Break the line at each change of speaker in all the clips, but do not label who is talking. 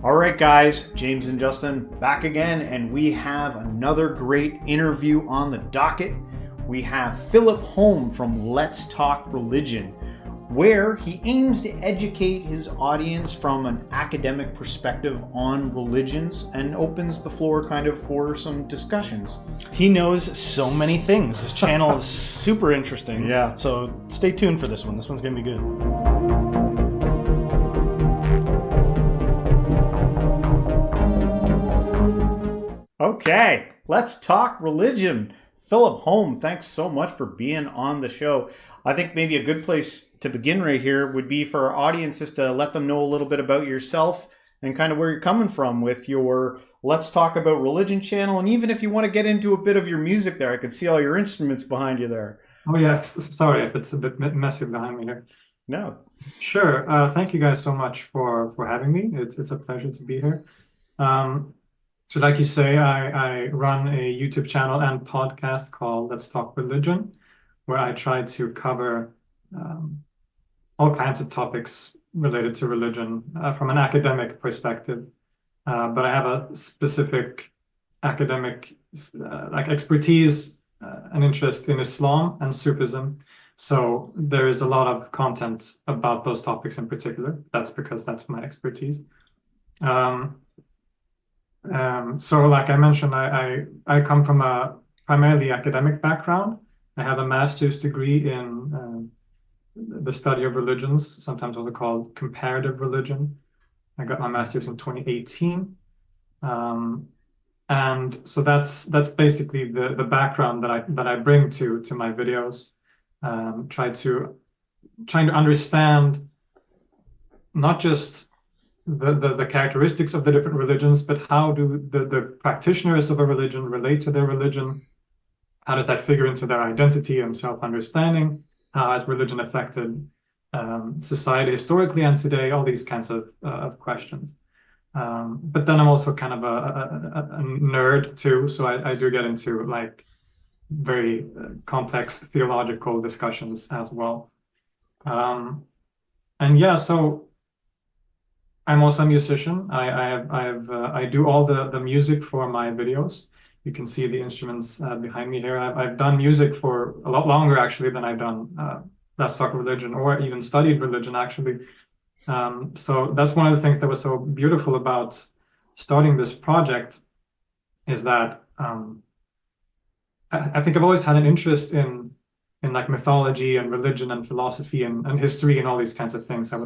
All right, guys, James and Justin back again, and we have another great interview on the docket. We have Filip Holm from Let's Talk Religion, where he aims to educate his audience from an academic perspective on religions and opens the floor kind of for some discussions.
He knows so many things. His channel is super interesting.
Yeah.
So stay tuned for this one. This one's going to be good.
Okay, let's talk religion. Filip Holm, thanks so much for being on the show. I think maybe a good place to begin right here would be for our audience just to let them know a little bit about yourself and kind of where you're coming from with your Let's Talk About Religion channel. And even if you want to get into a bit of your music there, I can see all your instruments behind you there.
Oh yeah, sorry if it's a bit messy behind me here.
No.
Sure. Thank you guys so much for having me. It's a pleasure to be here. So like you say, I run a YouTube channel and podcast called Let's Talk Religion, where I try to cover all kinds of topics related to religion from an academic perspective. But I have a specific academic expertise and interest in Islam and Sufism. So there is a lot of content about those topics in particular. That's because that's my expertise. So like I mentioned, I come from a primarily academic background. I have a master's degree in the study of religions, sometimes also called comparative religion. I got my master's in 2018. And so that's basically the background that I bring to my videos. Trying to understand not just the characteristics of the different religions, but how do the practitioners of a religion relate to their religion? How does that figure into their identity and self-understanding? How has religion affected society historically and today? All these kinds of questions. But then I'm also kind of a nerd too, so I do get into like very complex theological discussions as well. And yeah, so I'm also a musician. I do all the music for my videos. You can see the instruments behind me here. I've done music for a lot longer actually than I've done Let's Talk Religion or even studied religion actually. So that's one of the things that was so beautiful about starting this project is that I think I've always had an interest in like mythology and religion and philosophy and history and all these kinds of things. I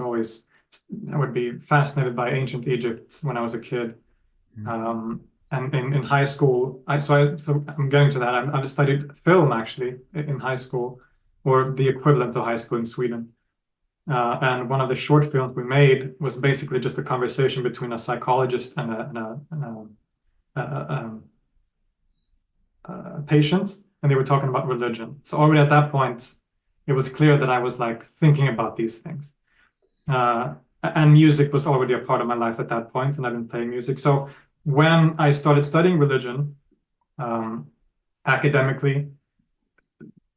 would be fascinated by ancient Egypt when I was a kid. And in high school, so I'm getting to that. I studied film actually in high school, or the equivalent to high school in Sweden. And one of the short films we made was basically just a conversation between a psychologist and a patient, and they were talking about religion. So already at that point, it was clear that I was like thinking about these things. And music was already a part of my life at that point, and I've been playing music. So when I started studying religion academically,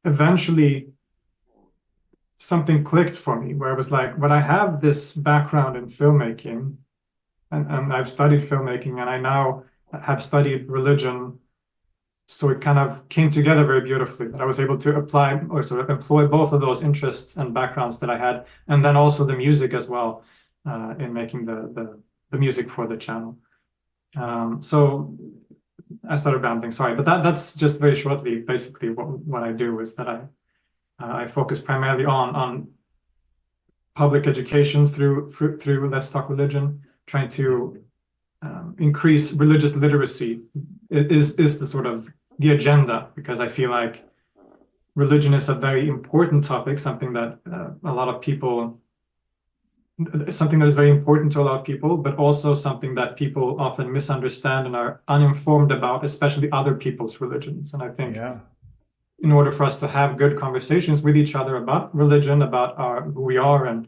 eventually something clicked for me where it was like, but I have this background in filmmaking, and I've studied filmmaking, and I now have studied religion. So it kind of came together very beautifully that I was able to apply or sort of employ both of those interests and backgrounds that I had, and then also the music as well in making the music for the channel. So I started rambling, sorry, but that's just very shortly. Basically, what I do is that I focus primarily on public education through Let's Talk Religion, trying to increase religious literacy. It is the sort of the agenda, because I feel like religion is a very important topic, something that is very important to a lot of people, but also something that people often misunderstand and are uninformed about, especially other people's religions. And I think in order for us to have good conversations with each other about religion, about who we are and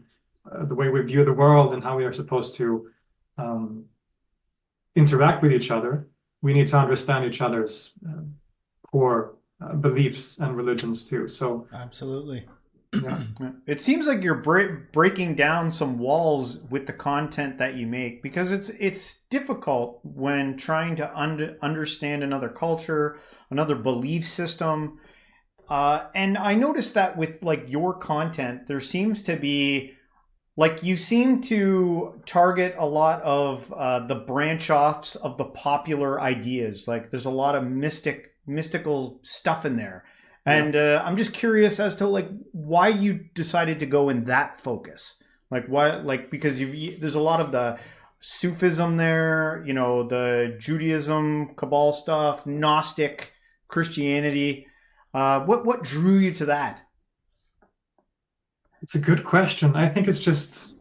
the way we view the world and how we are supposed to interact with each other, we need to understand each other's core beliefs and religions too. So
absolutely.
Yeah.
It seems like you're breaking down some walls with the content that you make, because it's difficult when trying to understand another culture, another belief system. And I noticed that with like your content, there seems to be like you seem to target a lot of the branch offs of the popular ideas. Like there's a lot of mystical stuff in there. And I'm just curious as to like why you decided to go in that focus. Like why? Like because there's a lot of the Sufism there, you know, the Judaism, Kabbalah stuff, Gnostic Christianity. What drew you to that?
It's a good question. I think it's just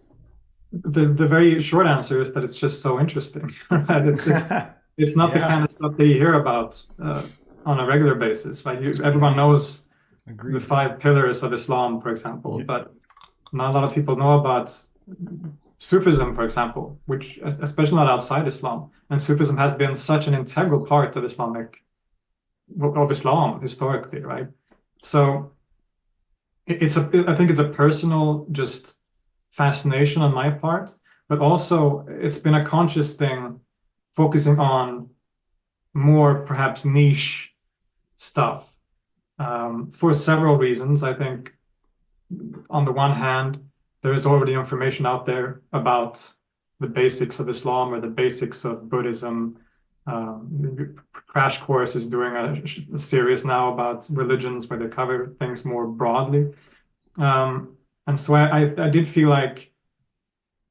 the very short answer is that it's just so interesting. Right? It's not the kind of stuff that you hear about on a regular basis. Right? Everyone knows the 5 pillars of Islam, for example, but not a lot of people know about Sufism, for example, which especially not outside Islam. And Sufism has been such an integral part of Islam historically, right? So I think it's a personal just fascination on my part, but also it's been a conscious thing focusing on more perhaps niche stuff for several reasons. I think on the one hand, there is already information out there about the basics of Islam or the basics of Buddhism. Crash Course is doing a series now about religions where they cover things more broadly. And so I did feel like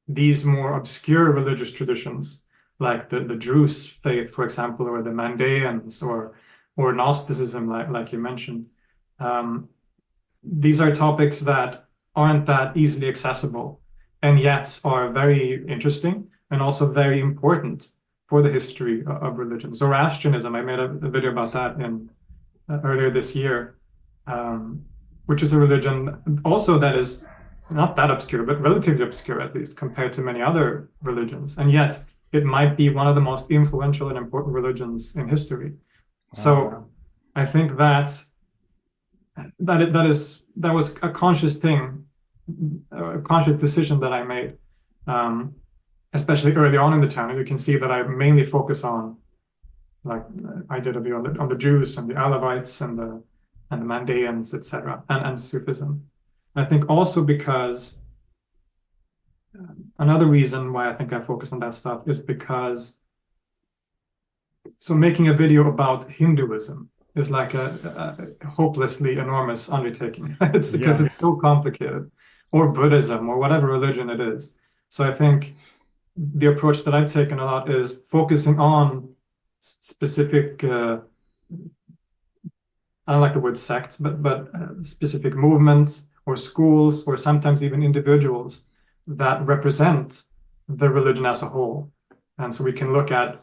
these more obscure religious traditions, like the Druze faith, for example, or the Mandaeans or Gnosticism, like you mentioned, these are topics that aren't that easily accessible and yet are very interesting and also very important for the history of religion. Zoroastrianism, I made a video about that in earlier this year, which is a religion also that is not that obscure, but relatively obscure at least compared to many other religions. And yet it might be one of the most influential and important religions in history. So I think that was a conscious thing, a conscious decision that I made, especially early on in the channel. You can see that I mainly focus on, like I did a video on the Jews and the Alawites and the Mandaeans, etc., and Sufism. I think also because another reason why I think I focus on that stuff is because making a video about Hinduism is like a hopelessly enormous undertaking. It's because it's so complicated, or Buddhism, or whatever religion it is. So I think the approach that I've taken a lot is focusing on specific, I don't like the word sects, but specific movements or schools, or sometimes even individuals that represent the religion as a whole. And so we can look at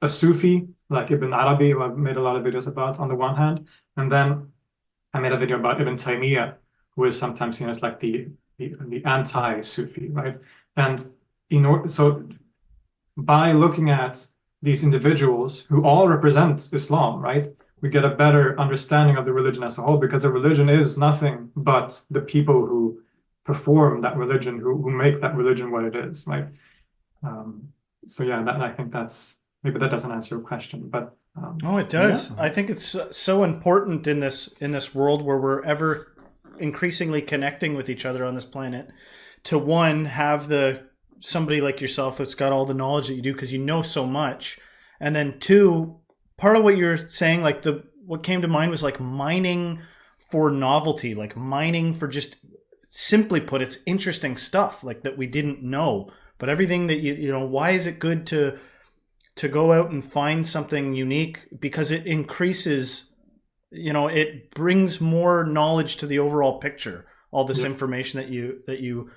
a Sufi like Ibn Arabi, who I've made a lot of videos about on the one hand, and then I made a video about Ibn Taymiyyah, who is sometimes seen as like the anti-Sufi, right? And so by looking at these individuals who all represent Islam, right, we get a better understanding of the religion as a whole, because a religion is nothing but the people who perform that religion, who make that religion what it is, right? So yeah, I think that's, maybe that doesn't answer your question, but
oh, it does. Yeah. I think it's so important in this world where we're ever increasingly connecting with each other on this planet, to one, have somebody like yourself that's got all the knowledge that you do because you know so much, and then two, part of what you're saying, like what came to mind was like mining for novelty, like mining for, just simply put, it's interesting stuff like that we didn't know. But everything that you know, why is it good to go out and find something unique? Because it increases, you know, it brings more knowledge to the overall picture. All this information that you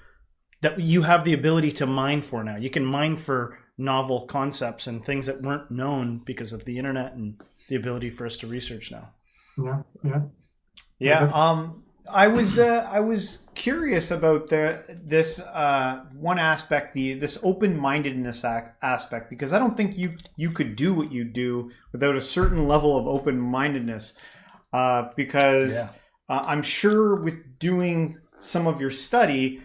have the ability to mine for now. You can mine for novel concepts and things that weren't known because of the internet and the ability for us to research now.
Yeah. I was curious about this one aspect, this open-mindedness aspect, because I don't think you could do what you do without a certain level of open-mindedness. Because I'm sure with doing some of your study,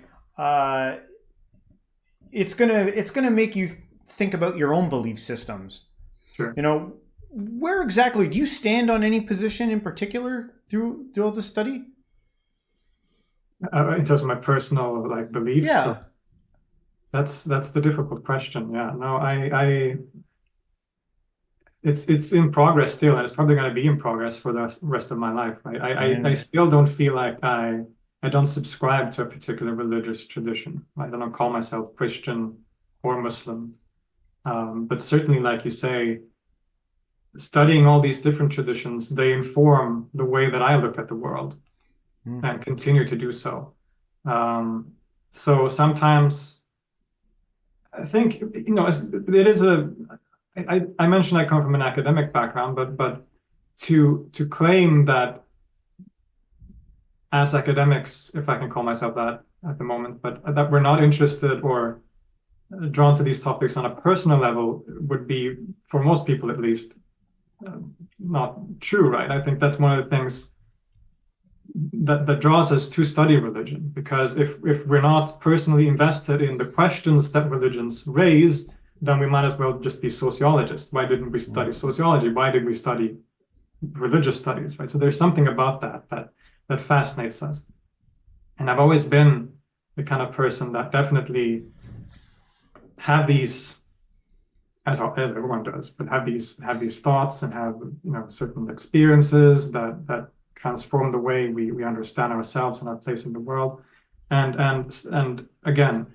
it's gonna make you think about your own belief systems.
Sure.
You know, where exactly do you stand on any position in particular throughout the study?
In terms of my personal like beliefs, so
Yeah.
that's the difficult question. Yeah, no, it's in progress still, and it's probably going to be in progress for the rest of my life. I still don't feel like I don't subscribe to a particular religious tradition. I don't call myself Christian or Muslim, but certainly, like you say, studying all these different traditions, they inform the way that I look at the world and continue to do so. So sometimes I think, you know, it is I mentioned I come from an academic background, but to claim that as academics, if I can call myself that at the moment, but that we're not interested or drawn to these topics on a personal level would be, for most people at least, not true, right? I think that's one of the things that draws us to study religion, because if we're not personally invested in the questions that religions raise, then we might as well just be sociologists. Why didn't we study sociology? Why did we study religious studies, right? So there's something about that fascinates us. And I've always been the kind of person that definitely have these, as everyone does, but have these thoughts and have, you know, certain experiences that transform the way we understand ourselves and our place in the world. And again,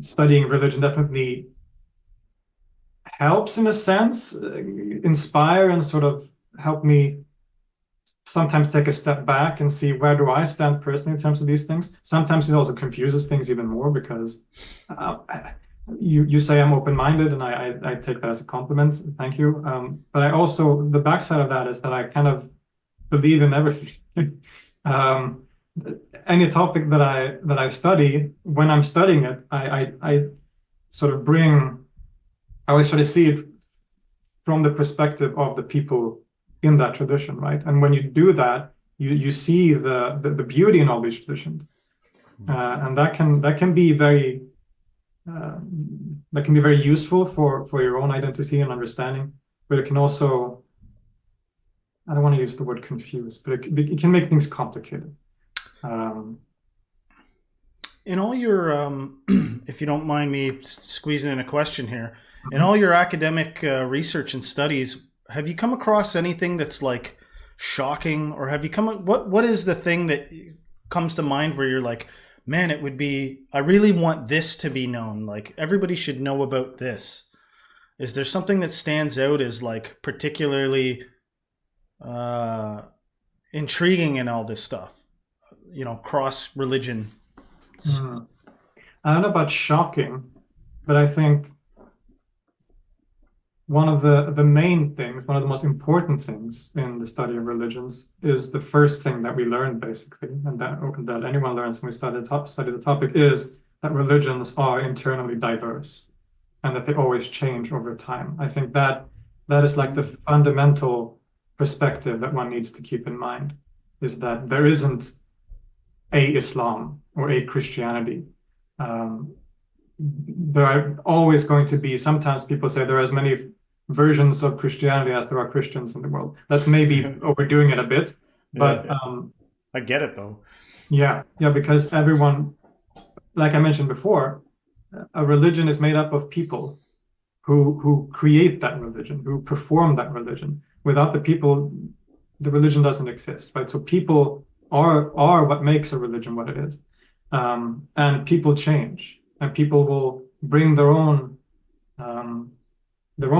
studying religion definitely helps in a sense, inspire and sort of help me sometimes take a step back and see where do I stand personally in terms of these things. Sometimes it also confuses things even more, because you say I'm open-minded, and I take that as a compliment. Thank you. But I also, the backside of that is that I kind of believe in everything. Any topic that I study, when I'm studying it, I sort of I always try to see it from the perspective of the people in that tradition, right? And when you do that, you see the beauty in all these traditions, and that can be very useful for your own identity and understanding. But it can also, I don't want to use the word confuse, but it can make things complicated.
In all your, if you don't mind me squeezing in a question here, in all your academic research and studies, have you come across anything that's like shocking, or have you what is the thing that comes to mind where you're like, man, I really want this to be known. Like, everybody should know about this. Is there something that stands out as like particularly intriguing in all this stuff? You know, cross religion.
I don't know about shocking, but I think one of the main things, one of the most important things in the study of religions is the first thing that we learn, basically, and that anyone learns when we study the topic, is that religions are internally diverse and that they always change over time. I think that is like the fundamental perspective that one needs to keep in mind, is that there isn't a Islam or a Christianity. There are always going to be, sometimes people say there are as many versions of Christianity as there are Christians in the world. That's maybe overdoing it a bit, but
I get it though.
Yeah, because everyone, like I mentioned before, a religion is made up of people who create that religion, who perform that religion. Without the people, the religion doesn't exist, right? So people are what makes a religion what it is. And people change, and people will bring their own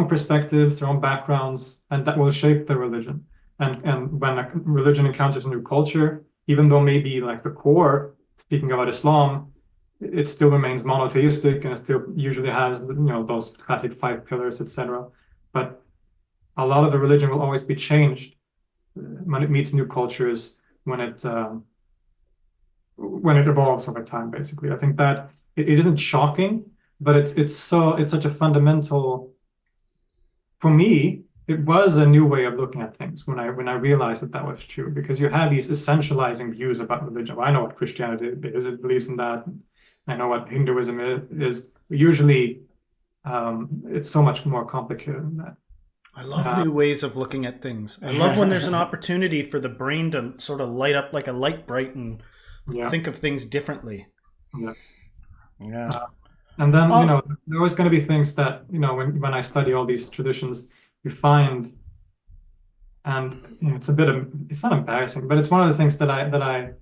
perspectives, their own backgrounds, and that will shape their religion. And when a religion encounters a new culture, even though maybe like the core, speaking about Islam, it still remains monotheistic, and it still usually has, you know, those classic 5 pillars, etc. But a lot of the religion will always be changed when it meets new cultures, when it evolves over time. Basically, I think that it isn't shocking, but it's such a fundamental, for me, it was a new way of looking at things when I realized that that was true, because you have these essentializing views about religion. Well, I know what Christianity is; it believes in that. I know what Hinduism is. Usually, it's so much more complicated than that.
I love new ways of looking at things. I love when there's an opportunity for the brain to sort of light up like a light bright and think of things differently.
Yeah. And then, you know, there are always going to be things that, you know, when I study all these traditions, you find, and you know, it's not embarrassing, but it's one of the things that I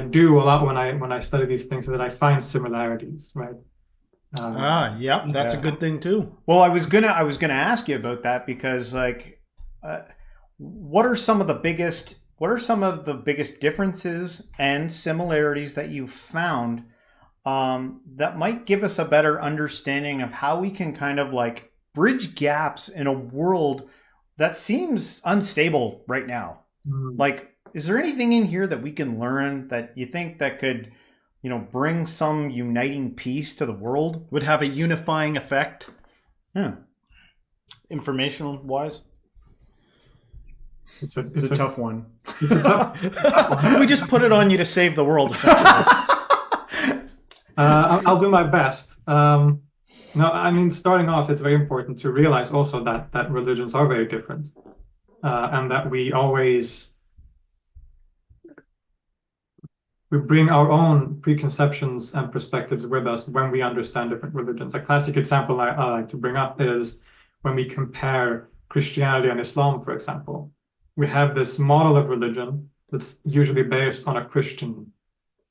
do a lot when I study these things, that I find similarities, right?
That's a good thing too.
Well, I was gonna ask you about that, because like, what are some of the biggest differences and similarities that you found that might give us a better understanding of how we can kind of like bridge gaps in a world that seems unstable right now? Like, is there anything in here that we can learn that you think that could, you know, bring some uniting peace to the world?
Would have a unifying effect? Informational wise?
It's a tough one.
It's a tough one.
We just put it on you to save the world, essentially.
I'll do my best. No, I mean, starting off, it's very important to realize also that religions are very different, and that we bring our own preconceptions and perspectives with us when we understand different religions. A classic example I like to bring up is when we compare Christianity and Islam, for example. We have this model of religion that's usually based on a Christian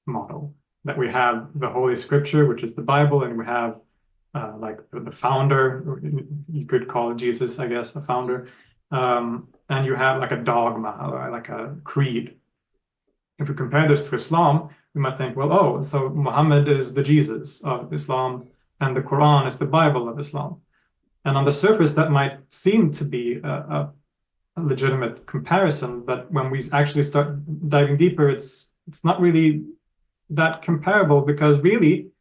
model, that we have the Holy Scripture, which is the Bible, and we have like the founder, you could call Jesus, I guess, a founder, and you have like a dogma or like a creed. If we compare this to Islam, we might think, well, oh, so Muhammad is the Jesus of Islam, and the Quran is the Bible of Islam. And on the surface, that might seem to be a legitimate comparison, but when we actually start diving deeper, it's not really that comparable, because really,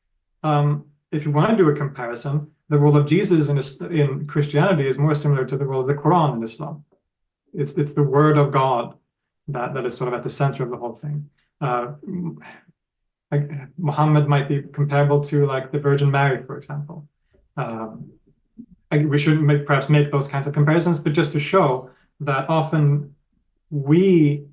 if you want to do a comparison, the role of Jesus in Christianity is more similar to the role of the Quran in Islam. It's the word of God that is sort of at the center of the whole thing. Like Muhammad might be comparable to like the Virgin Mary, for example. We shouldn't perhaps make those kinds of comparisons, but just to show that often we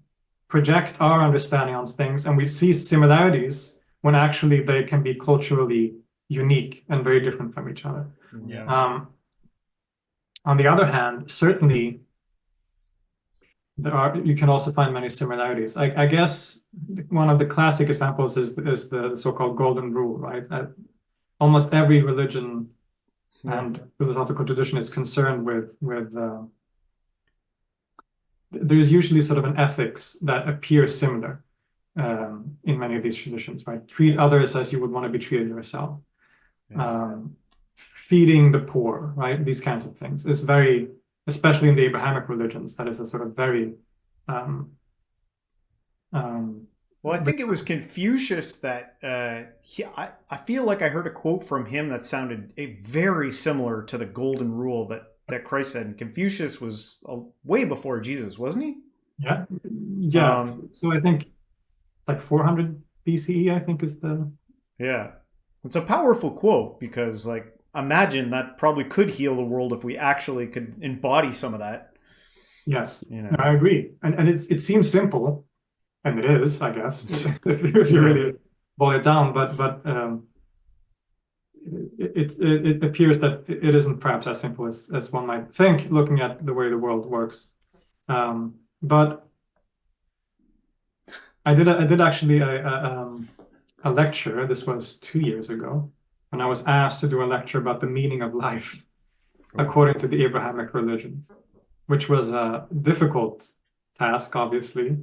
project our understanding on things and we see similarities when actually they can be culturally unique and very different from each other. On the other hand, certainly you can also find many similarities. I guess one of the classic examples is the so-called golden rule, right? Almost every religion and philosophical tradition is concerned with there's usually sort of an ethics that appears similar in many of these traditions, right? Treat others as you would want to be treated yourself. Feeding the poor, right? These kinds of things is very, especially in the Abrahamic religions, that is a sort of very
well, I think it was Confucius that I feel like I heard a quote from him that sounded very similar to the golden rule that Christ said. And Confucius was way before Jesus, wasn't he?
Yeah. So I think like 400 BCE, I think is the...
Yeah. It's a powerful quote, because like, imagine that probably could heal the world if we actually could embody some of that.
Yes, you know. I agree. And it seems simple, and it is, I guess, if you really boil it down, but it appears that it isn't perhaps as simple as one might think, looking at the way the world works. But I did actually a lecture. This was 2 years ago, when I was asked to do a lecture about the meaning of life according to the Abrahamic religions, which was a difficult task, obviously.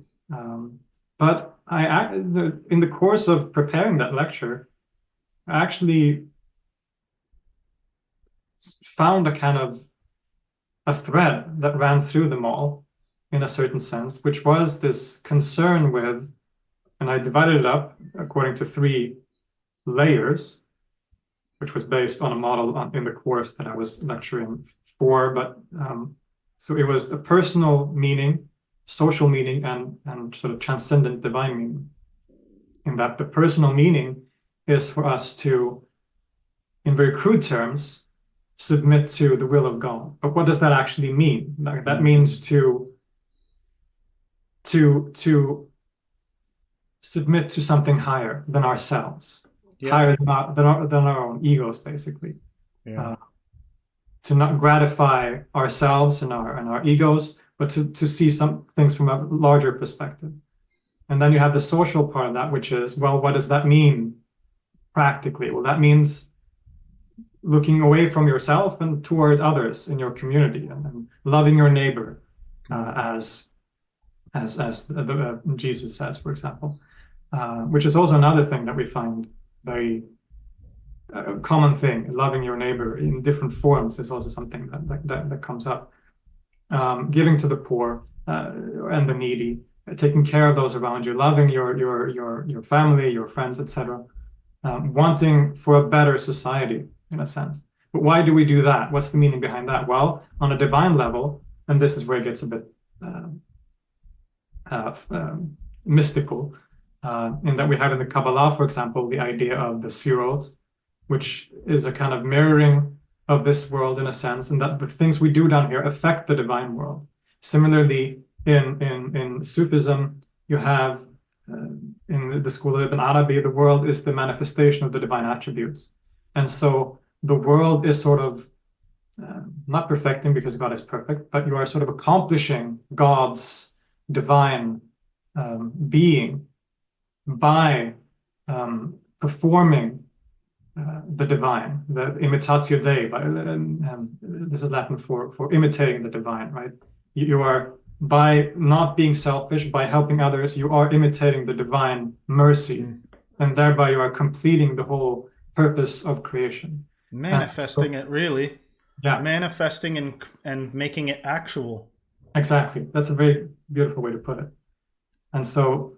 But in the course of preparing that lecture, I actually found a kind of a thread that ran through them all in a certain sense, which was this concern with, and I divided it up according to 3 layers, which was based on a model in the course that I was lecturing poor, but so it was the personal meaning, social meaning, and sort of transcendent divine meaning. In that the personal meaning is for us to, in very crude terms, submit to the will of God. But what does that actually mean? That means to submit to something higher than ourselves, higher than our own egos, basically. To not gratify ourselves and our egos, but to see some things from a larger perspective. And then you have the social part of that, which is, well, what does that mean practically? Well, that means looking away from yourself and towards others in your community, and loving your neighbor, as Jesus says, for example, which is also another thing that we find very common thing. Loving your neighbor in different forms is also something that comes up. Giving to the poor and the needy, taking care of those around you, loving your family, your friends, etc. Wanting for a better society, in a sense. But why do we do that? What's the meaning behind that? Well, on a divine level, and this is where it gets a bit mystical, in that we have in the Kabbalah, for example, the idea of the Sirot, which is a kind of mirroring of this world in a sense, and that the things we do down here affect the divine world. Similarly, in Sufism, you have in the school of Ibn Arabi, the world is the manifestation of the divine attributes. And so the world is sort of not perfecting, because God is perfect, but you are sort of accomplishing God's divine being by performing the divine, the imitatio Dei. This is Latin for imitating the divine, right? You are, by not being selfish, by helping others, you are imitating the divine mercy, and thereby you are completing the whole purpose of creation.
Manifesting it, really.
Yeah.
Manifesting and making it actual.
Exactly. That's a very beautiful way to put it. And so,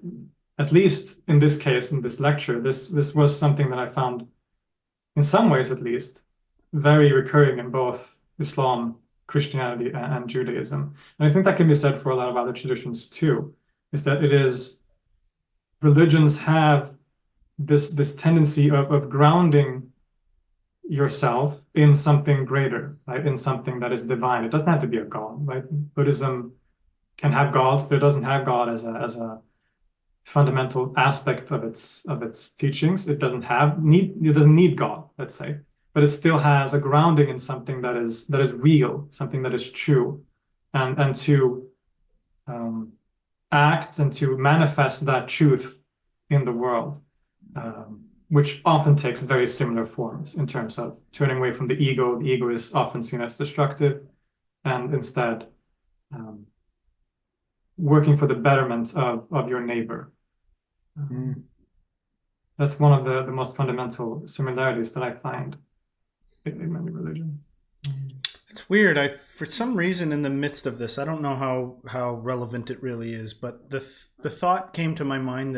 at least in this case, in this lecture, this was something that I found, in some ways at least, very recurring in both Islam, Christianity, and Judaism. And I think that can be said for a lot of other traditions too, is that religions have this tendency of grounding yourself in something greater, right? In something that is divine. It doesn't have to be a god, right? Buddhism can have gods, but it doesn't have God as a fundamental aspect of its teachings. It doesn't need God, let's say, but it still has a grounding in something that is real, something that is true, and to act and to manifest that truth in the world, which often takes very similar forms in terms of turning away from the ego. The ego is often seen as destructive, and instead working for the betterment of your neighbor. That's one of the most fundamental similarities that I find in many religions.
It's weird. For some reason, in the midst of this, I don't know how relevant it really is, but the thought came to my mind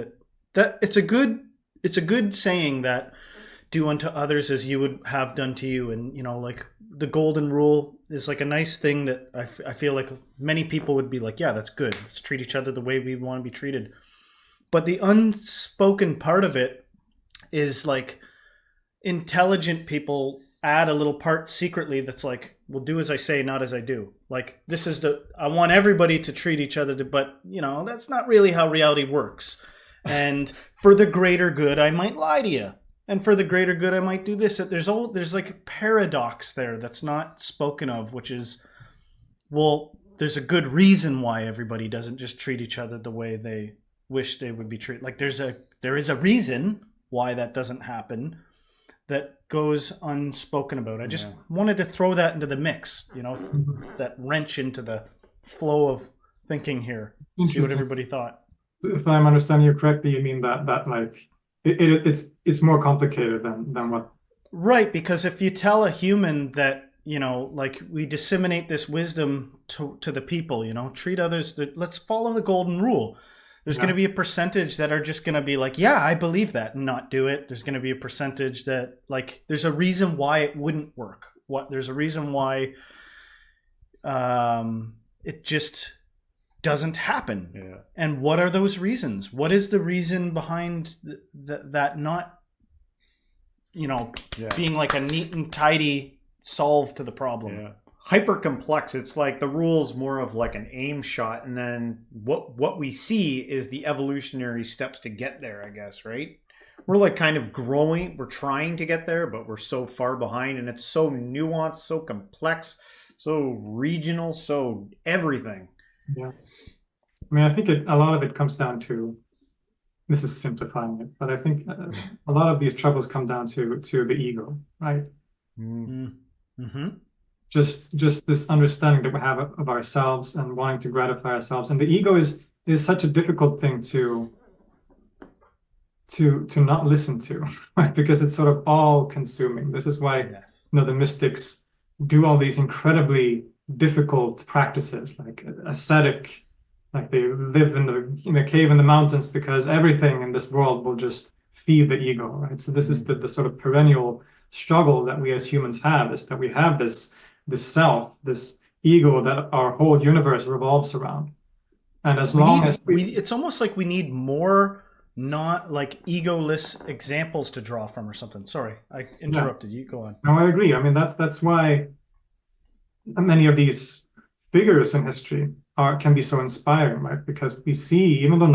that it's a good saying that do unto others as you would have done to you. And, like the golden rule is like a nice thing that I feel like many people would be like, yeah, that's good. Let's treat each other the way we want to be treated. But the unspoken part of it is like intelligent people add a little part secretly that's like, well, do as I say, not as I do. Like, this is I want everybody to treat each other, but, that's not really how reality works. And for the greater good, I might lie to you. And for the greater good, I might do this. There's like a paradox there that's not spoken of, which is, well, there's a good reason why everybody doesn't just treat each other the way they wish they would be treated. Like there is a reason why that doesn't happen that goes unspoken about. I just wanted to throw that into the mix, that wrench into the flow of thinking here. See what everybody thought.
If I'm understanding you correctly, you mean that like it's more complicated than what. Right,
because if you tell a human that, like we disseminate this wisdom to the people, treat others, let's follow the golden rule. There's going to be a percentage that are just going to be like, yeah, I believe that, and not do it. There's going to be a percentage that, like, there's a reason why it wouldn't work. There's a reason why it just doesn't happen.
Yeah.
And what are those reasons? What is the reason behind that not, being like a neat and tidy solve to the problem?
Yeah. Hyper complex. It's like the rule's more of like an aim shot, and then what we see is the evolutionary steps to get there, I guess, right? We're like kind of growing, we're trying to get there, but we're so far behind, and it's so nuanced, so complex, so regional, so everything.
Yeah. I mean, I think a lot of it comes down to, this is simplifying it, but I think a lot of these troubles come down to the ego, right?
Mm-hmm.
Just this understanding that we have of ourselves and wanting to gratify ourselves. And the ego is such a difficult thing to not listen to, right? Because it's sort of all consuming. This is why the mystics do all these incredibly difficult practices, like ascetic, like they live in a cave in the mountains, because everything in this world will just feed the ego, right? So this is the sort of perennial struggle that we as humans have, is that we have this self, this ego that our whole universe revolves around. And as long as
it's almost like we need more not like egoless examples to draw from or something. Sorry, I interrupted you. Go on.
No, I agree. I mean, that's why many of these figures in history can be so inspiring, right? Because we see, even though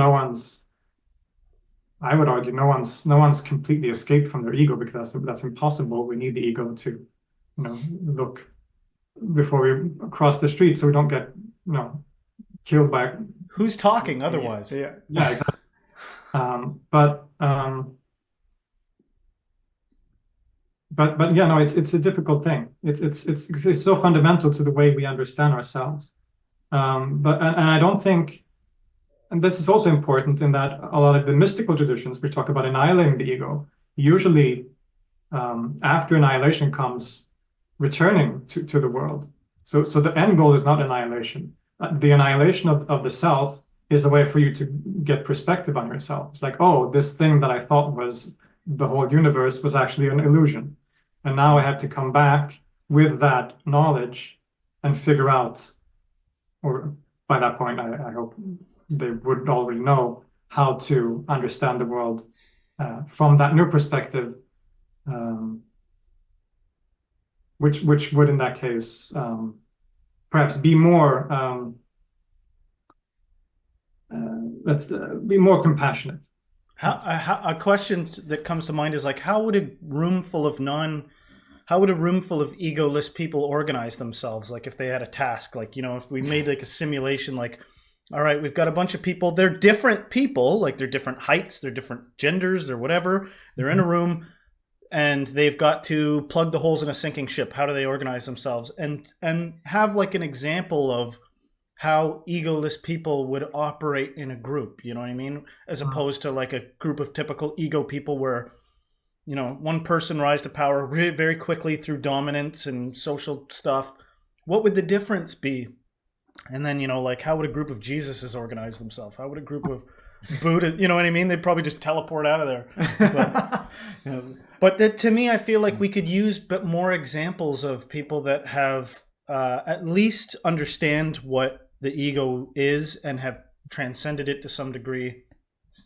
I would argue no one's completely escaped from their ego, because that's impossible. We need the ego to, look before we cross the street, so we don't get, killed by.
Who's talking otherwise?
Yeah, exactly. But yeah, no, it's a difficult thing. It's so fundamental to the way we understand ourselves. But I don't think, and this is also important in that a lot of the mystical traditions, we talk about annihilating the ego. Usually, after annihilation comes returning to the world. So the end goal is not annihilation. The annihilation of the self is a way for you to get perspective on yourself. It's like, oh, this thing that I thought was the whole universe was actually an illusion. And now I have to come back with that knowledge and figure out, or by that point, I hope they would already know how to understand the world from that new perspective, which would in that case perhaps be more let's be more compassionate.
A question that comes to mind is like, how would a room full of egoless people organize themselves? Like if they had a task, like, if we made like a simulation, like, all right, we've got a bunch of people, they're different people, like they're different heights, they're different genders, they're whatever. They're in a room and they've got to plug the holes in a sinking ship. How do they organize themselves? And have like an example of how egoless people would operate in a group, you know what I mean? As opposed to like a group of typical ego people where, one person rise to power very quickly through dominance and social stuff. What would the difference be? And then, like how would a group of Jesuses organize themselves? How would a group of Buddha, you know what I mean? They'd probably just teleport out of there. But to me, I feel like we could use more examples of people that have at least understand what the ego is and have transcended it to some degree.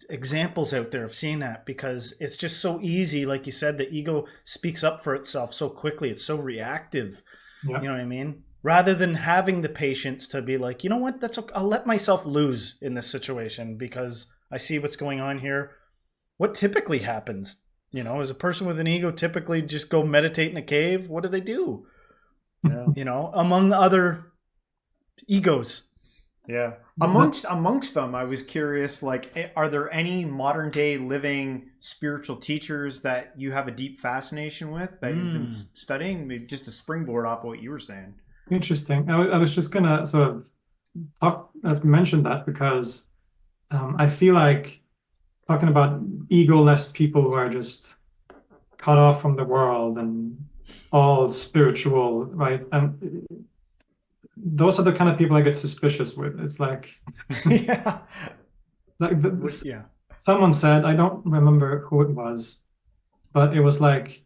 Examples out there of seeing that, because it's just so easy. Like you said, the ego speaks up for itself so quickly. It's so reactive.
Yeah.
You know what I mean? Rather than having the patience to be like, you know what, that's okay. I'll let myself lose in this situation because I see what's going on here. What typically happens? Is a person with an ego typically just go meditate in a cave? What do they do? Yeah. Among other egos.
Yeah. Amongst them, I was curious, like, are there any modern day living spiritual teachers that you have a deep fascination with that you've been studying? Maybe just a springboard off of what you were saying.
Interesting. I was just going to sort of mention that because I feel like talking about egoless people who are just cut off from the world and all spiritual, right? And those are the kind of people I get suspicious with. It's like,
yeah,
like someone said, I don't remember who it was, but it was like,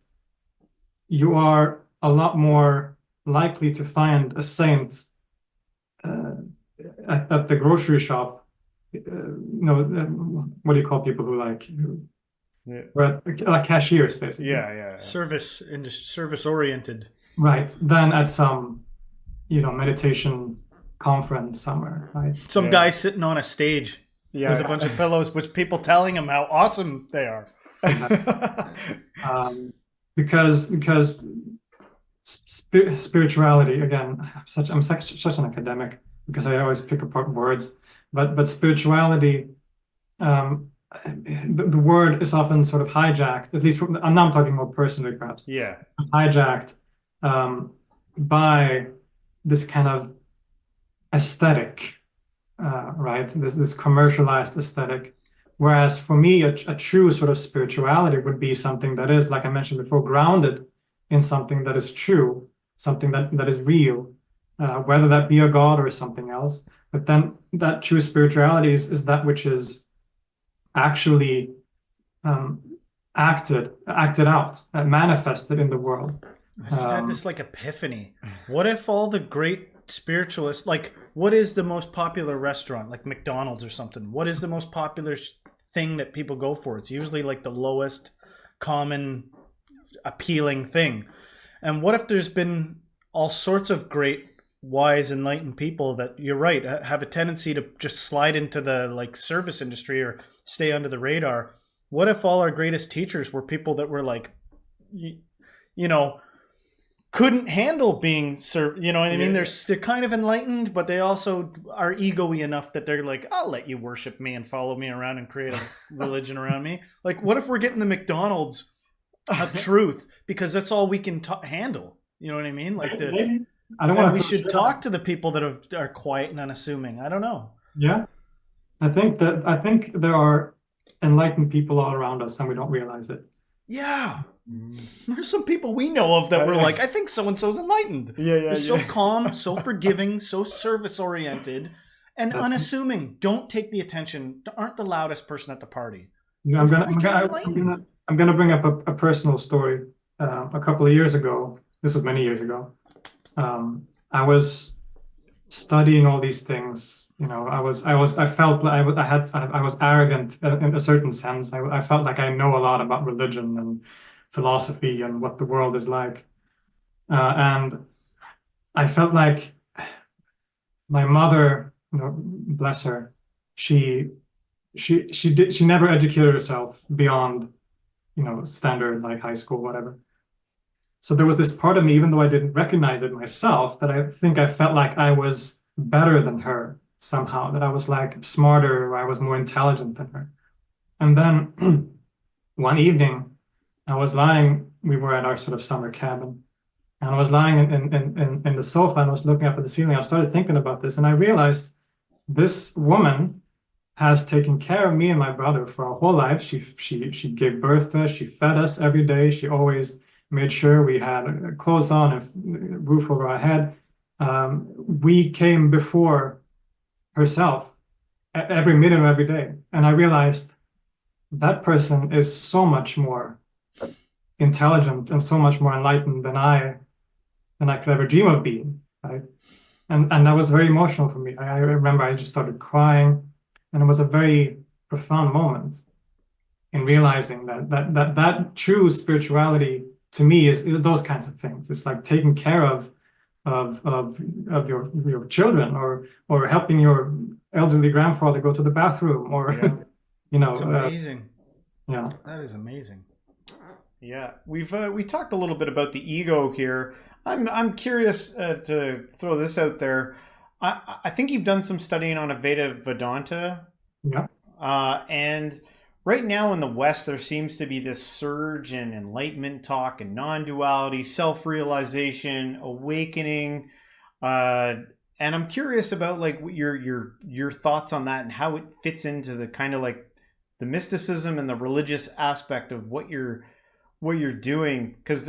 you are a lot more likely to find a saint uh, at the grocery shop, what do you call people who
Yeah.
like cashiers, basically.
Yeah.
Service oriented.
Right. Then at some, meditation conference somewhere, right?
Some guy sitting on a stage with a bunch of pillows, with people telling him how awesome they are.
Because spirituality, again, I'm such an academic because I always pick apart words, but spirituality, the word is often sort of hijacked, at least I'm now talking more personally, perhaps.
Yeah.
Hijacked by this kind of aesthetic, right? This commercialized aesthetic. Whereas for me, a true sort of spirituality would be something that is, like I mentioned before, grounded in something that is true, something that is real, whether that be a god or something else. But then that true spirituality is that which is actually acted out, manifested in the world.
I just had this like epiphany. What if all the great spiritualists, like, what is the most popular restaurant, like McDonald's or something? What is the most popular thing that people go for? It's usually like the lowest common appealing thing. And what if there's been all sorts of great, wise, enlightened people that, you're right, have a tendency to just slide into the like service industry or stay under the radar? What if all our greatest teachers were people that were like, couldn't handle being served, you know what I mean? They're kind of enlightened, but they also are ego-y enough that they're like, I'll let you worship me and follow me around and create a religion around me. Like, what if we're getting the McDonald's of truth because that's all we can handle? You know what I mean? Like,
I don't want
we should talk to the people that are quiet and unassuming. I don't know.
Yeah, I think there are enlightened people all around us and we don't realize it.
Yeah. There's some people we know of that were like, I think so-and-so's enlightened. They're so calm, so forgiving, so service-oriented, and unassuming. Don't take the attention. Aren't the loudest person at the party.
I'm gonna bring up a personal story. A couple of years ago, this was many years ago, I was studying all these things. I felt like I was arrogant in a certain sense. I felt like I know a lot about religion and philosophy and what the world is like. And I felt like my mother, bless her, she never educated herself beyond, standard like high school, whatever. So there was this part of me, even though I didn't recognize it myself, that I think I felt like I was better than her somehow, that I was like smarter, or I was more intelligent than her. And then one evening, we were at our sort of summer cabin, and I was lying in the sofa and I was looking up at the ceiling. I started thinking about this and I realized this woman has taken care of me and my brother for our whole life. She gave birth to us. She fed us every day. She always made sure we had clothes on and a roof over our head. We came before herself every minute of every day. And I realized that person is so much more intelligent and so much more enlightened than I could ever dream of being, right? And that was very emotional for me. I remember I just started crying, and it was a very profound moment in realizing that true spirituality to me is those kinds of things. It's like taking care of your children, or helping your elderly grandfather go to the bathroom, or
It's amazing.
Yeah,
that is amazing.
Yeah, we talked a little bit about the ego here. I'm curious to throw this out there. I think you've done some studying on Advaita Vedanta.
Yeah.
And right now in the West, there seems to be this surge in enlightenment talk and non-duality, self-realization, awakening. And I'm curious about like your thoughts on that and how it fits into the kind of like the mysticism and the religious aspect of what you're doing, because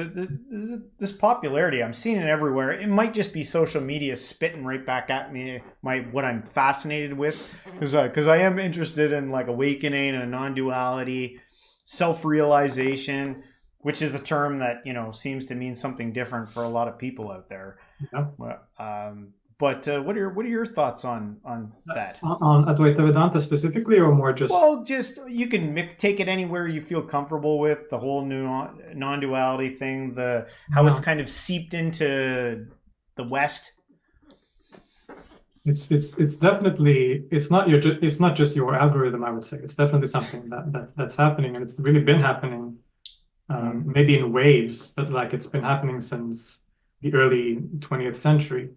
this popularity, I'm seeing it everywhere. It might just be social media spitting right back at me what I'm fascinated with, because I am interested in like awakening and non-duality, self-realization, which is a term that seems to mean something different for a lot of people out there.
Yeah.
But what are your thoughts on that?
On Advaita Vedanta specifically, or more just?
Well, just you can take it anywhere you feel comfortable with, the whole new non-duality thing, how it's kind of seeped into the West.
It's definitely, it's not just your algorithm, I would say. It's definitely something that's happening, and it's really been happening, maybe in waves, but like it's been happening since the early 20th century.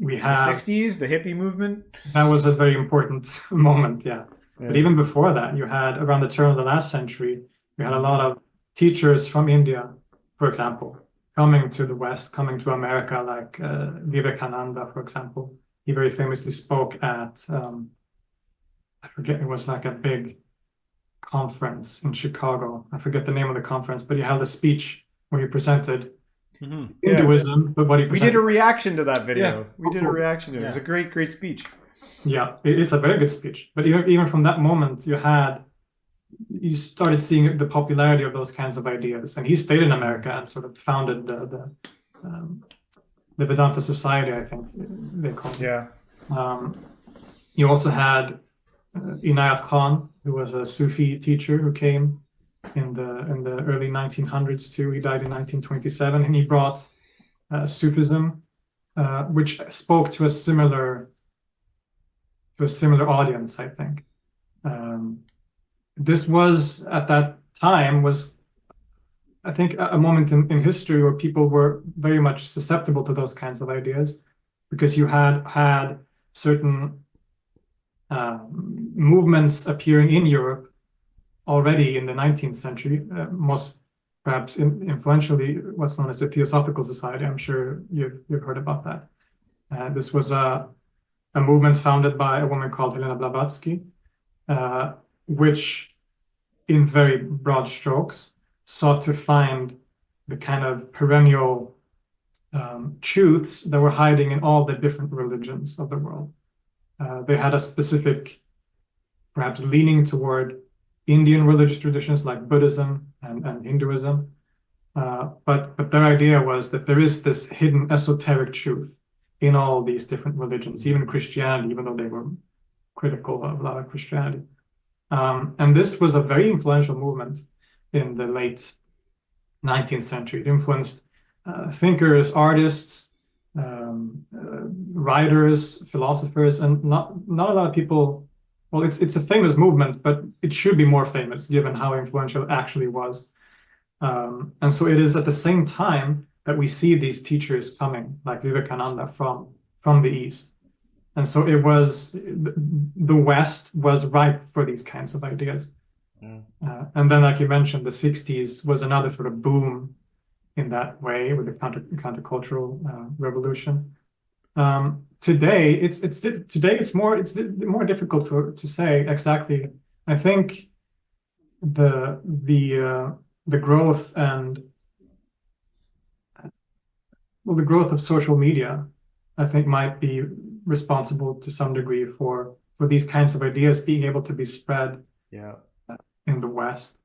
We have
the 60s, the hippie movement.
That was a very important moment, yeah. But even before that, you had, around the turn of the last century, you had a lot of teachers from India, for example, coming to the West, coming to America, like Vivekananda, for example. He very famously spoke at, I forget, it was like a big conference in Chicago. I forget the name of the conference, but he held a speech where he presented Hinduism, but what he presented.
We did a reaction to that video.
Yeah.
We did a reaction to it. It was a great speech.
Yeah, it's a very good speech. But even from that moment, you started seeing the popularity of those kinds of ideas. And he stayed in America and sort of founded the Vedanta Society, I think they call it.
Yeah.
You also had Inayat Khan, who was a Sufi teacher who came in the early 1900s too. He died in 1927, and he brought Sufism, which spoke to a similar audience, I think. This was, at that time, I think, a moment in history where people were very much susceptible to those kinds of ideas, because you had certain movements appearing in Europe already in the 19th century, most perhaps influentially what's known as the Theosophical Society. I'm sure you've heard about that. This was a movement founded by a woman called Helena Blavatsky, which, in very broad strokes, sought to find the kind of perennial truths that were hiding in all the different religions of the world. They had a specific, perhaps leaning toward Indian religious traditions like Buddhism and Hinduism. But their idea was that there is this hidden esoteric truth in all these different religions, even Christianity, even though they were critical of a lot of Christianity. And this was a very influential movement in the late 19th century. It influenced thinkers, artists, writers, philosophers, and not a lot of people. Well, it's a famous movement, but it should be more famous given how influential it actually was. And so it is at the same time that we see these teachers coming, like Vivekananda, from the East. And so it was, the West was ripe for these kinds of ideas. And then, like you mentioned, the 60s was another sort of boom in that way with the countercultural revolution. Today it's more difficult to say exactly. I think the growth the growth of social media, I think, might be responsible to some degree for these kinds of ideas being able to be spread in the West.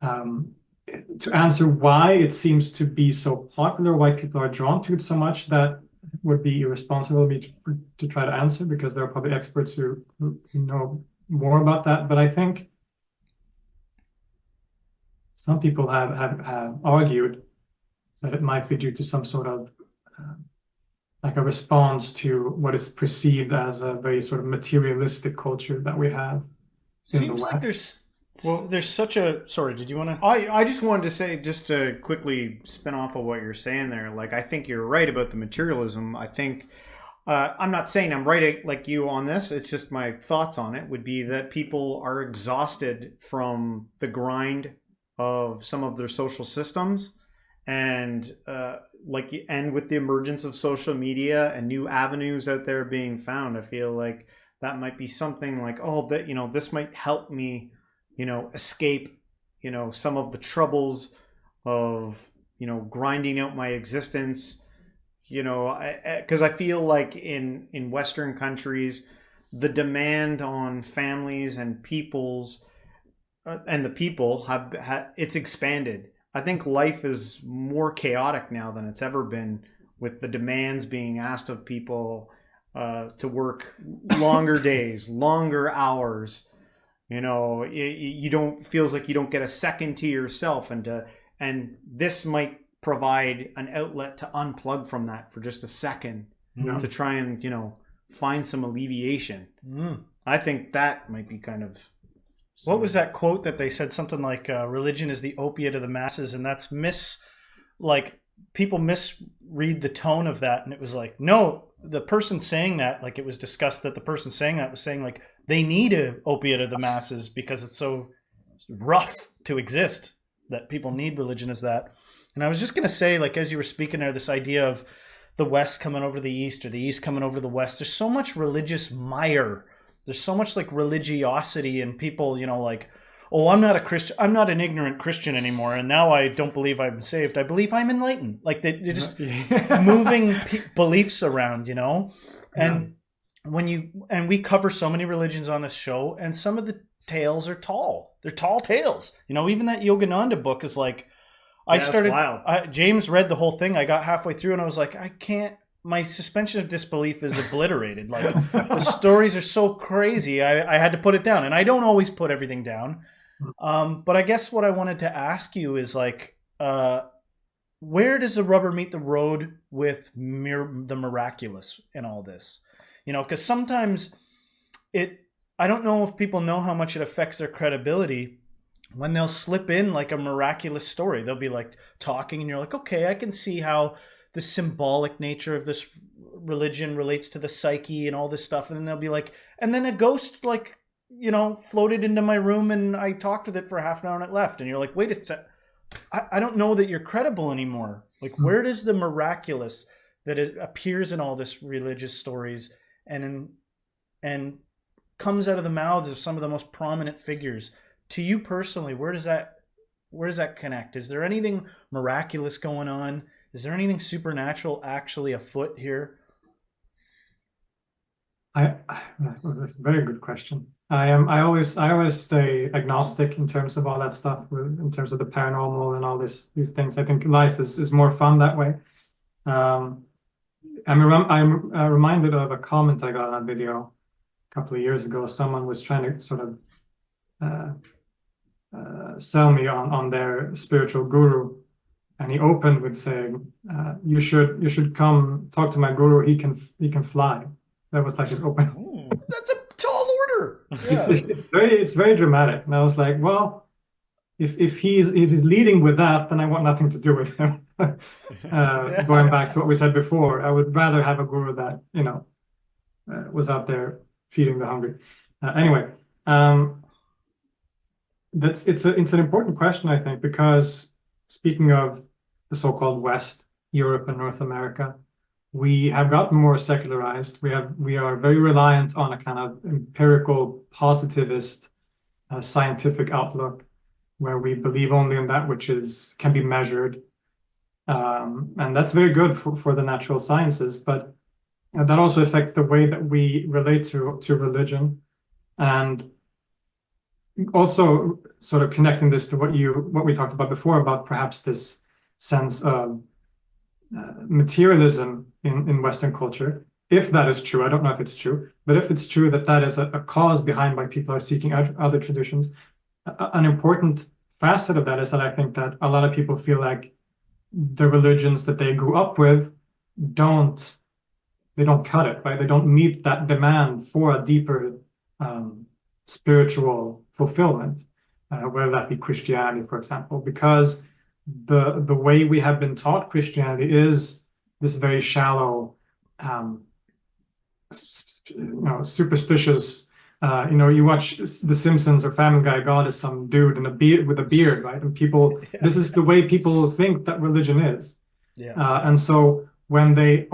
To answer why it seems to be so popular, why people are drawn to it so much, that would be irresponsible of me to try to answer, because there are probably experts who know more about that. But I think some people have argued that it might be due to some sort of like a response to what is perceived as a very sort of materialistic culture that we have in the West.
Seems like there's such a... Sorry, did you want to... I just wanted to say, just to quickly spin off of what you're saying there, like, I think you're right about the materialism. I think... I'm not saying I'm right like you on this. It's just my thoughts on it would be that people are exhausted from the grind of some of their social systems, and and with the emergence of social media and new avenues out there being found, I feel like that might be something like, this might help me, escape, some of the troubles of, grinding out my existence, because I feel like in Western countries, the demand on families and peoples and the people it's expanded. I think life is more chaotic now than it's ever been with the demands being asked of people to work longer days, longer hours. You know, you don't feels like you don't get a second to yourself, and this might provide an outlet to unplug from that for just a second to try and, you know, find some alleviation. I think that might be kind of.
What was that quote that they said something like religion is the opiate of the masses, and that's people misread the tone of that, and it was like, no, the person saying that, like, it was discussed that the person saying that was saying like they need a opiate of the masses because it's so rough to exist that people need religion as that. And I was just gonna say, like, as you were speaking there, this idea of the West coming over the East or the East coming over the West, there's so much religious mire. There's so much like religiosity and people, you know, like, oh, I'm not a Christian. I'm not an ignorant Christian anymore. And now I don't believe I'm saved. I believe I'm enlightened. Like they're just moving beliefs around, you know? And we cover so many religions on this show, and some of the tales are tall. They're tall tales. You know, even that Yogananda book is like, James read the whole thing. I got halfway through and I was like, my suspension of disbelief is obliterated. Like the stories are so crazy. I had to put it down, and I don't always put everything down. But I guess what I wanted to ask you is like, where does the rubber meet the road with the miraculous in all this? You know, because sometimes I don't know if people know how much it affects their credibility when they'll slip in like a miraculous story. They'll be like talking and you're like, okay, I can see how the symbolic nature of this religion relates to the psyche and all this stuff. And then they'll be like, and then a ghost, like, you know, floated into my room and I talked with it for half an hour and it left. And you're like, wait a second, I don't know that you're credible anymore. Like, where does the miraculous that appears in all this religious stories and comes out of the mouths of some of the most prominent figures, to you personally, where does that connect? Is there anything miraculous going on? Is there anything supernatural actually afoot here?
Very good question. I always stay agnostic in terms of all that stuff, in terms of the paranormal and all these things. I think life is more fun that way. I'm reminded of a comment I got on a video a couple of years ago. Someone was trying to sort of sell me on their spiritual guru, and he opened with saying, "You should come talk to my guru. He can fly." That was like his open.
Ooh, that's a tall order.
Yeah. It's very dramatic, and I was like, well, if he's leading with that, then I want nothing to do with him. Going back to what we said before, I would rather have a guru that, you know, was out there feeding the hungry. Anyway, it's an important question, I think, because speaking of the so-called West, Europe and North America, we have gotten more secularized. We are very reliant on a kind of empirical, positivist, scientific outlook, where we believe only in that which can be measured, and that's very good for the natural sciences. But that also affects the way that we relate to religion, and also sort of connecting this to what we talked about before about perhaps this sense of materialism in Western culture. If that is true, I don't know if it's true, but if it's true that is a cause behind why people are seeking out other traditions, an important facet of that is that I think that a lot of people feel like the religions that they grew up with don't cut it, right? They don't meet that demand for a deeper spiritual fulfillment, whether that be Christianity, for example, because the way we have been taught Christianity is this very shallow, superstitious. You watch The Simpsons or Family Guy, God is some dude in a beard with a beard, right? And people, this is the way people think that religion is. Yeah. And so when they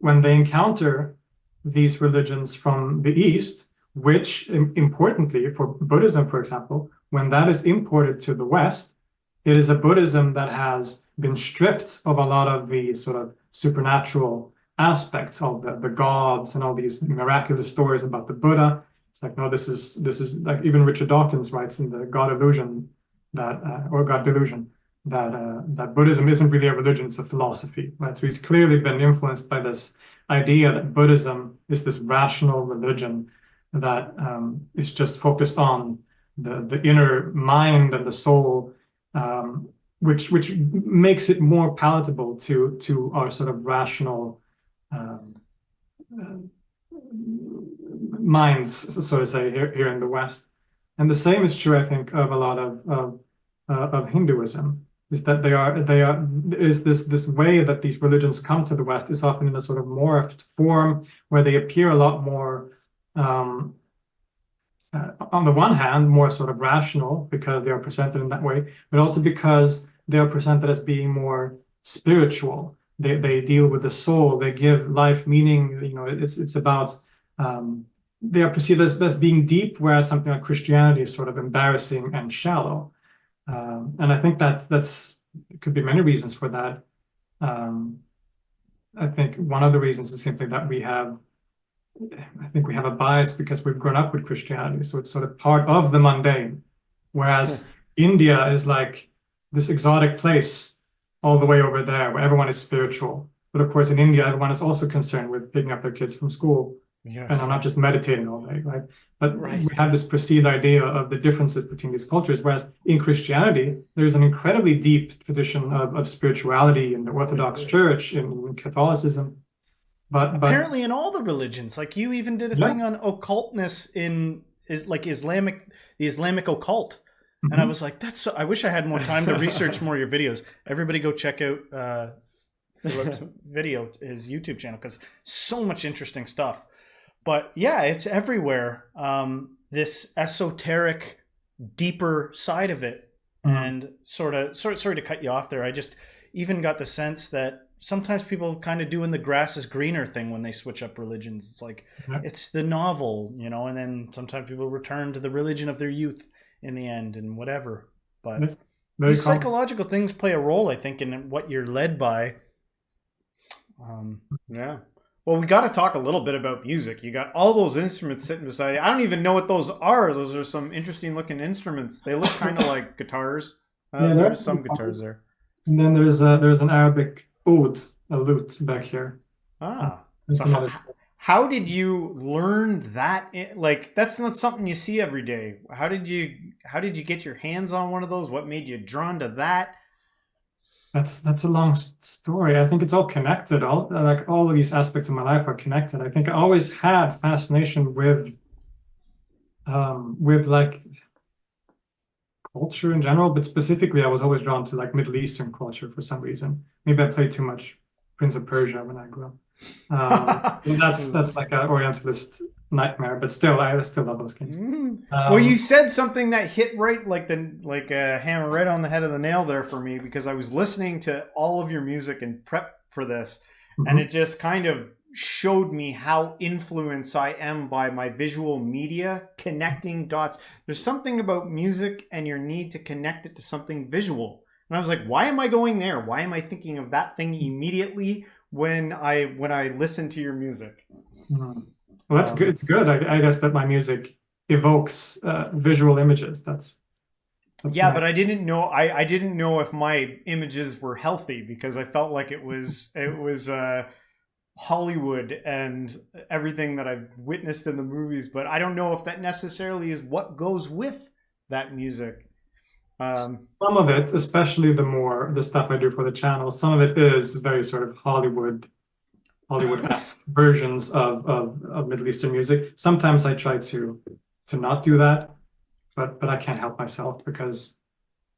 encounter these religions from the East, which importantly for Buddhism, for example, when that is imported to the West, it is a Buddhism that has been stripped of a lot of the sort of supernatural aspects of the gods and all these miraculous stories about the Buddha. It's like, no, this is like even Richard Dawkins writes in the God Illusion or God Delusion that Buddhism isn't really a religion, it's a philosophy, right? So he's clearly been influenced by this idea that Buddhism is this rational religion that is just focused on the inner mind and the soul, which makes it more palatable to our sort of rational minds, so to say, here in the West. And the same is true, I think, of a lot of Hinduism. Is that is this way that these religions come to the West is often in a sort of morphed form where they appear a lot more, on the one hand, more sort of rational because they are presented in that way, but also because they are presented as being more spiritual. They deal with the soul. They give life meaning. You know, it's about they are perceived as being deep, whereas something like Christianity is sort of embarrassing and shallow. And I think that's could be many reasons for that. I think one of the reasons is simply that we have a bias because we've grown up with Christianity, so it's sort of part of the mundane, whereas India is like this exotic place all the way over there where everyone is spiritual. But of course, in India, everyone is also concerned with picking up their kids from school. Yeah. And I'm not just meditating all day, right? But we have this perceived idea of the differences between these cultures, whereas in Christianity, there's an incredibly deep tradition of spirituality in the Orthodox Church, in Catholicism. But
apparently in all the religions, like you even did a thing on occultness the Islamic occult. Mm-hmm. And I was like, I wish I had more time to research more of your videos. Everybody go check out Filip's video, his YouTube channel, because so much interesting stuff. But yeah, it's everywhere. This esoteric, deeper side of it. Mm-hmm. And sorry to cut you off there. I just even got the sense that sometimes people kind of doing the grass is greener thing when they switch up religions. It's like, it's the novel, you know, and then sometimes people return to the religion of their youth in the end and whatever. But these psychological things play a role, I think, in what you're led by.
Yeah. Well, we got to talk a little bit about music. You got all those instruments sitting beside you. I don't even know what those are. Those are some interesting looking instruments. They look kind of like guitars. There's some guitars there.
And then there's an Arabic oud, a lute back here.
So how did you learn that? Like, that's not something you see every day. How did you get your hands on one of those? What made you drawn to that?
That's a long story. I think it's all connected. All of these aspects of my life are connected. I think I always had fascination with like culture in general, but specifically I was always drawn to like Middle Eastern culture for some reason. Maybe I played too much Prince of Persia when I grew up. That's like an Orientalist nightmare, but still, I still love those games.
Well, you said something that hit right like a hammer right on the head of the nail there for me, because I was listening to all of your music and prep for this, and it just kind of showed me how influenced I am by my visual media, connecting dots. There's something about music and your need to connect it to something visual. And I was like, why am I going there? Why am I thinking of that thing immediately when I listen to your music?
Well, that's good. It's good. I guess that my music evokes visual images. That's
yeah, nice. But I didn't know. I didn't know if my images were healthy, because I felt like it was Hollywood and everything that I've witnessed in the movies. But I don't know if that necessarily is what goes with that music.
Some of it, especially the stuff I do for the channel, some of it is very sort of Hollywood-esque versions of Middle Eastern music. Sometimes I try to not do that, but I can't help myself, because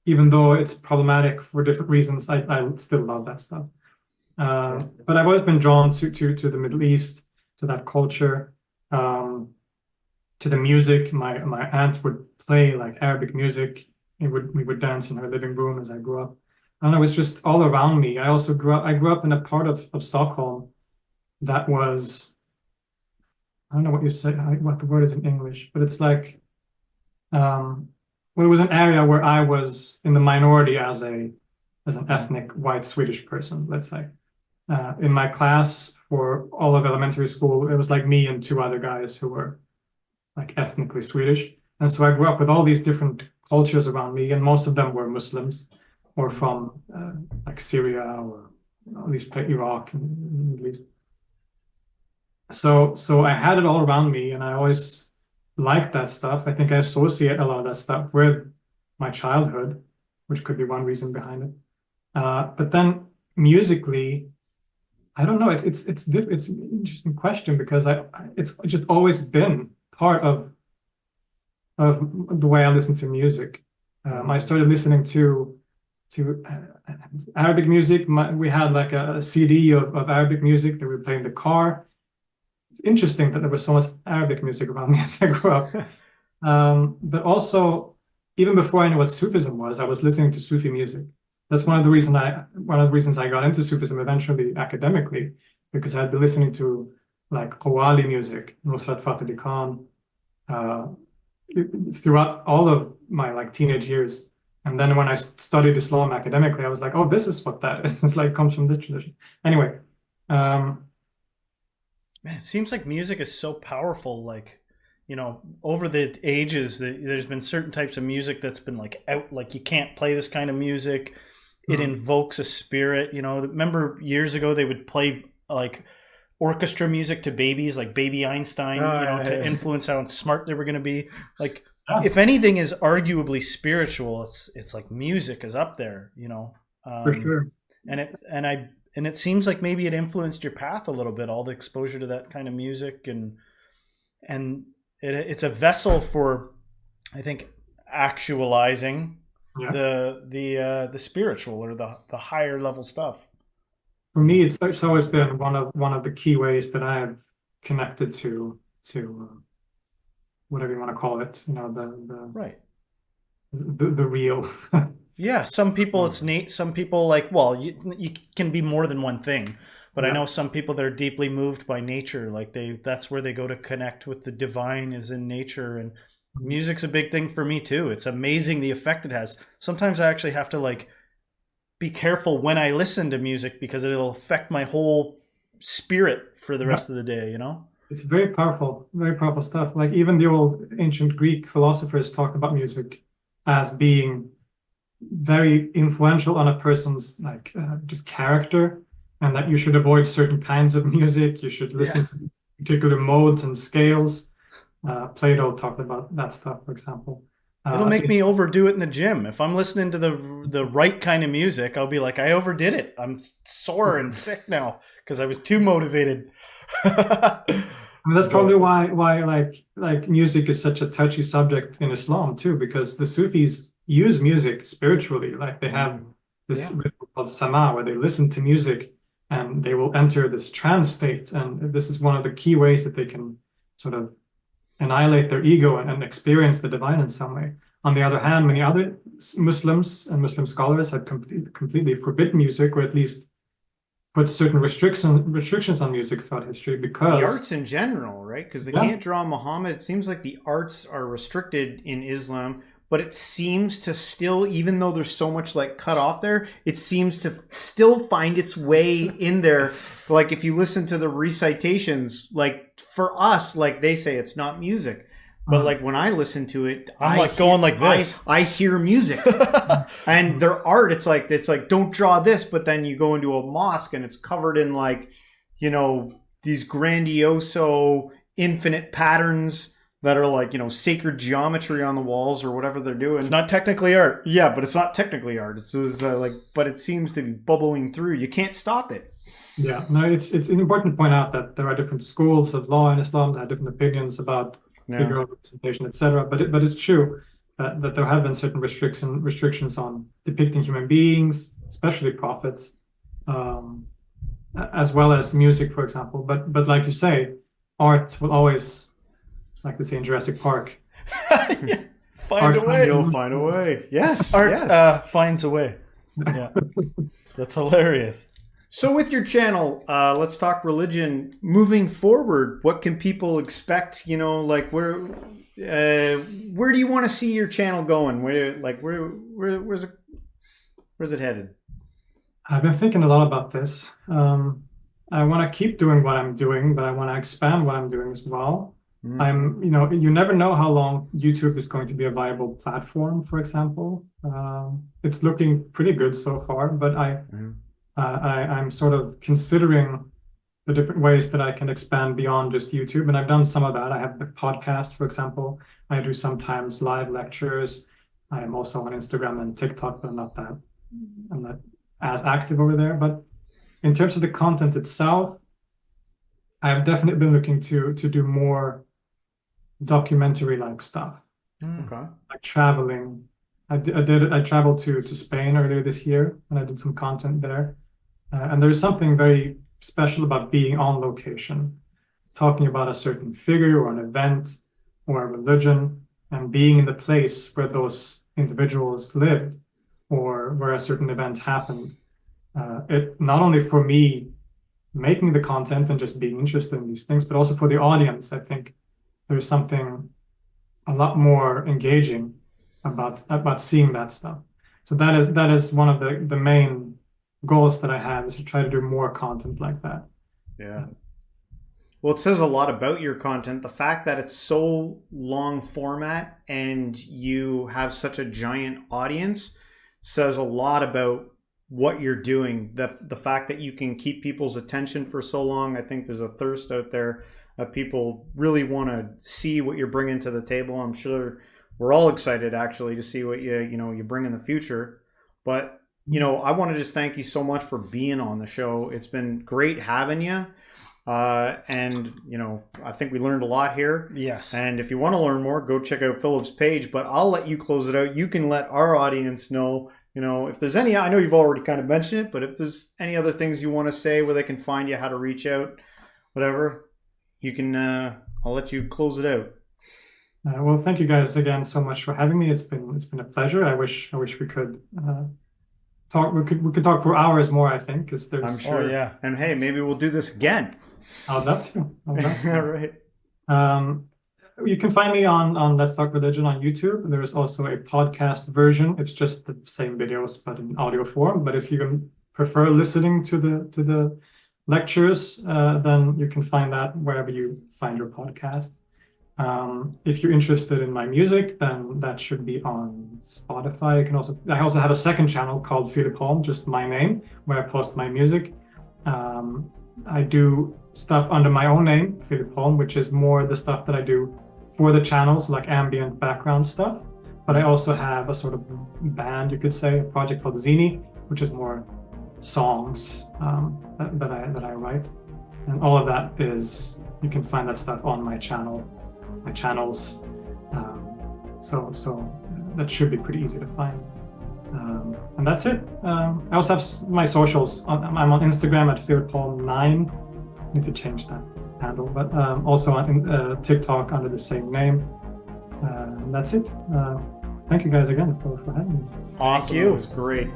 even though it's problematic for different reasons, I still love that stuff. But I've always been drawn to the Middle East, to that culture, to the music. My aunt would play like Arabic music. We would dance in her living room as I grew up. And it was just all around me. I grew up in a part of Stockholm that was, I don't know what you say, what the word is in English, but it's like, well, it was an area where I was in the minority as an ethnic white Swedish person, let's say. In my class for all of elementary school, it was like me and two other guys who were like ethnically Swedish. And so I grew up with all these different cultures around me, and most of them were Muslims. or from like Syria, or at least Iraq and the Middle East. So I had it all around me, and I always liked that stuff. I think I associate a lot of that stuff with my childhood, which could be one reason behind it. But then musically, I don't know. It's an interesting question, because it's just always been part of the way I listen to music. I started listening to Arabic music. We had like a CD of Arabic music that we would play in the car. It's interesting that there was so much Arabic music around me as I grew up. But also, even before I knew what Sufism was, I was listening to Sufi music. That's one of the reasons I got into Sufism eventually academically, because I had been listening to like Qawwali music, Nusrat Fateh Ali Khan, throughout all of my like teenage years. And then when I studied Islam academically, I was like, oh, this is what that is. It's like comes from this tradition. Anyway,
Man, it seems like music is so powerful. Like, you know, over the ages, there's been certain types of music that's been like out, like you can't play this kind of music. It invokes a spirit. You know, remember years ago they would play like orchestra music to babies, like Baby Einstein, to influence how smart they were going to be. Like, if anything is arguably spiritual, it's like music is up there. You know,
for sure.
And it seems like maybe it influenced your path a little bit, all the exposure to that kind of music, and it's a vessel for, I think, actualizing the spiritual or the higher level stuff.
For me, it's always been one of the key ways that I have connected to whatever you want to call it. You know, the real.
Yeah, some people it's neat. Some people like, well, you can be more than one thing. But I know some people that are deeply moved by nature. Like that's where they go to connect with the divine, is in nature. And music's a big thing for me too. It's amazing the effect it has. Sometimes I actually have to like be careful when I listen to music, because it'll affect my whole spirit for the rest of the day, you know?
It's very powerful stuff. Like even the old ancient Greek philosophers talked about music as being very influential on a person's like just character, and that you should avoid certain kinds of music. You should listen to particular modes and scales. Plato talked about that stuff, for example.
It'll make me overdo it in the gym. If I'm listening to the right kind of music, I'll be like, I overdid it. I'm sore and sick now because I was too motivated.
I mean, that's probably why like music is such a touchy subject in Islam too, because the Sufis use music spiritually. Like they have this ritual called sama, where they listen to music and they will enter this trance state. And this is one of the key ways that they can sort of annihilate their ego and experience the divine in some way. On the other hand, many other Muslims and Muslim scholars have completely forbidden music, or at least put certain restrictions on music throughout history, because
the arts in general, right? Because they can't draw Muhammad. It seems like the arts are restricted in Islam, but it seems to still, even though there's so much like cut off there, it seems to still find its way in there. Like if you listen to the recitations, like for us, like they say it's not music. But like when I listen to it,
I'm like going like this.
I hear music, and their art. It's like don't draw this, but then you go into a mosque and it's covered in like, you know, these grandioso infinite patterns that are like, you know, sacred geometry on the walls or whatever they're doing.
It's not technically art.
Yeah, but it's not technically art. It's like, but it seems to be bubbling through. You can't stop it.
Yeah, no, it's important to point out that there are different schools of law in Islam that have different opinions about figure representation, etc. But it's true that there have been certain restrictions on depicting human beings, especially prophets, as well as music, for example. But like you say, art will always, like they say in Jurassic Park,
find a way.
You'll find a way. Yes,
art finds a way. Yeah, that's hilarious.
So with your channel, Let's Talk Religion, moving forward, what can people expect? You know, like where do you want to see your channel going? Where's it headed?
I've been thinking a lot about this. I want to keep doing what I'm doing, but I want to expand what I'm doing as well. You never know how long YouTube is going to be a viable platform, for example. It's looking pretty good so far, but I'm sort of considering the different ways that I can expand beyond just YouTube. And I've done some of that. I have a podcast, for example. I do sometimes live lectures. I am also on Instagram and TikTok, but I'm not as active over there. But in terms of the content itself, I've definitely been looking to do more documentary-like stuff.
Okay.
Like traveling. I traveled to Spain earlier this year, and I did some content there. And there's something very special about being on location, talking about a certain figure or an event or a religion, and being in the place where those individuals lived or where a certain event happened. It not only for me making the content and just being interested in these things, but also for the audience. I think there's something a lot more engaging about seeing that stuff. So that is one of the main goals that I have, is to try to do more content like that.
Yeah. Well, it says a lot about your content. The fact that it's so long format and you have such a giant audience says a lot about what you're doing. The fact that you can keep people's attention for so long. I think there's a thirst out there of people really want to see what you're bringing to the table. I'm sure we're all excited actually to see what you bring in the future. But I want to just thank you so much for being on the show. It's been great having you. And I think we learned a lot here.
Yes.
And if you want to learn more, go check out Filip's page, but I'll let you close it out. You can let our audience know, if there's any, I know you've already kind of mentioned it, but if there's any other things you want to say, where they can find you, how to reach out, whatever, you can, I'll let you close it out.
Well, thank you guys again so much for having me. It's been a pleasure. I wish we could talk. We could talk for hours more, I think, because there's.
I'm sure. Yeah. And hey, maybe we'll do this again.
I'd love to.
All right.
You can find me on Let's Talk Religion on YouTube. There is also a podcast version. It's just the same videos, but in audio form. But if you prefer listening to the lectures, then you can find that wherever you find your podcast. If you're interested in my music, then that should be on Spotify. I also have a second channel called Filip Holm, just my name, where I post my music. I do stuff under my own name, Filip Holm, which is more the stuff that I do for the channels, like ambient background stuff. But I also have a sort of band, you could say, a project called Zini, which is more songs that I write. And all of that you can find that stuff on my channels. So that should be pretty easy to find. And that's it. I also have my socials. I'm on Instagram at FilipHolm9. I need to change that handle, but also on TikTok under the same name. And that's it. Thank you guys again for having me.
Awesome. Thank you. It was great.